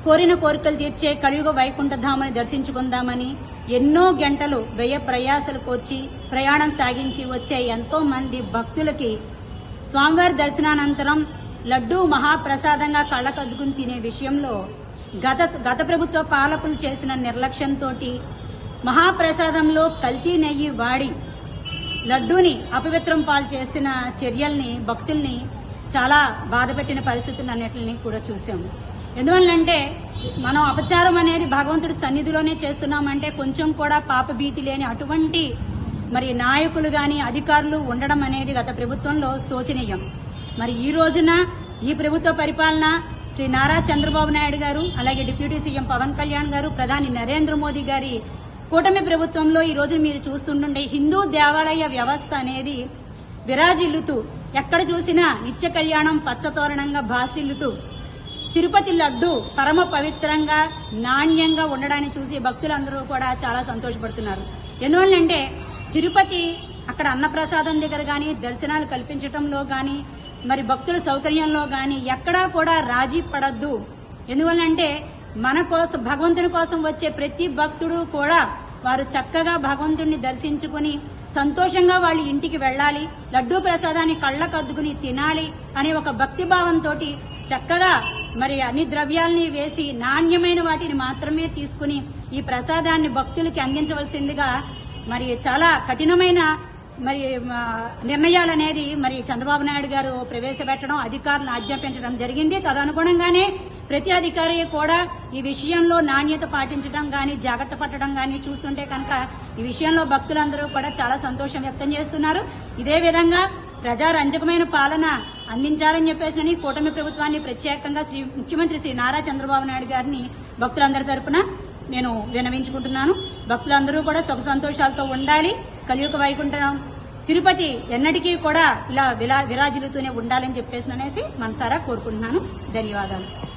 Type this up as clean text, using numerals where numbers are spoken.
కోరిన కోరికలు తీర్చే కలియుగ వైకుంఠధామని దర్శించుకుందామని ఎన్నో గంటలు వ్యయ ప్రయాసలు కోర్చి ప్రయాణం సాగించి వచ్చే ఎంతో మంది భక్తులకి స్వామివారి దర్శనానంతరం లడ్డూ మహాప్రసాదంగా కళ్ళకద్దుకుని తినే విషయంలో గత ప్రభుత్వ పాలకులు చేసిన నిర్లక్ష్యంతో మహాప్రసాదంలో కల్తీ నెయ్యి వాడి లడ్డూని అపవిత్రం పాలు చేసిన చర్యల్ని భక్తుల్ని చాలా బాధపెట్టిన పరిస్థితులు అన్నిటిని కూడా చూసాము. ఎందువల్లంటే మనం అపచారం అనేది భగవంతుడి సన్నిధిలోనే చేస్తున్నామంటే కొంచెం కూడా పాపభీతి లేని అటువంటి మరి నాయకులు గాని అధికారులు ఉండడం అనేది గత ప్రభుత్వంలో శోచనీయం. మరి ఈ రోజున ఈ ప్రభుత్వ పరిపాలన శ్రీ నారా చంద్రబాబు నాయుడు గారు, అలాగే డిప్యూటీ సీఎం పవన్ కళ్యాణ్ గారు, ప్రధాని నరేంద్ర మోదీ గారి కూటమి ప్రభుత్వంలో ఈ రోజు మీరు చూస్తుండే హిందూ దేవాలయ వ్యవస్థ అనేది విరాజిల్లుతూ ఎక్కడ చూసినా నిత్య కళ్యాణం పచ్చతోరణంగా భాసిల్లుతూ తిరుపతి లడ్డు పరమ పవిత్రంగా నాణ్యంగా ఉండడాన్ని చూసి భక్తులందరూ కూడా చాలా సంతోషపడుతున్నారు. ఎందువల్లంటే తిరుపతి అక్కడ అన్నప్రసాదం దగ్గర గాని దర్శనాలు కల్పించడంలో గాని మరి భక్తుల సౌకర్యంలో గాని ఎక్కడా కూడా రాజీ పడద్దు. ఎందువల్లంటే మన కోసం భగవంతుని కోసం వచ్చే ప్రతి భక్తుడు కూడా వారు చక్కగా భగవంతుడిని దర్శించుకుని సంతోషంగా వాళ్ళ ఇంటికి వెళ్లాలి, లడ్డూ ప్రసాదాన్ని కళ్ళకద్దుకుని తినాలి అనే ఒక భక్తిభావంతో చక్కగా మరి అన్ని ద్రవ్యాల్ని వేసి నాణ్యమైన వాటిని మాత్రమే తీసుకుని ఈ ప్రసాదాన్ని భక్తులకి అందించవలసిందిగా మరి చాలా కఠినమైన మరి నిర్ణయాలనేది మరి చంద్రబాబు నాయుడు గారు ప్రవేశపెట్టడం, అధికారులను ఆజ్ఞాపించడం జరిగింది. తదనుగుణంగానే ప్రతి అధికారి కూడా ఈ విషయంలో నాణ్యత పాటించడం గాని జాగ్రత్త పట్టడం గాని చూస్తుంటే కనుక ఈ విషయంలో భక్తులందరూ కూడా చాలా సంతోషం వ్యక్తం చేస్తున్నారు. ఇదే విధంగా ప్రజారంజకమైన పాలన అందించాలని చెప్పేసి కూటమి ప్రభుత్వాన్ని ప్రత్యేకంగా ముఖ్యమంత్రి శ్రీ నారా చంద్రబాబు నాయుడు గారిని భక్తులందరి తరపున నేను విన్నవించుకుంటున్నాను. భక్తులందరూ కూడా సుఖ సంతోషాలతో ఉండాలి. కలియుగ వైకుంఠం తిరుపతి ఎన్నటికీ కూడా ఇలా విరాజిల్లుతూనే ఉండాలని చెప్పేసి మనసారా కోరుకుంటున్నాను. ధన్యవాదాలు.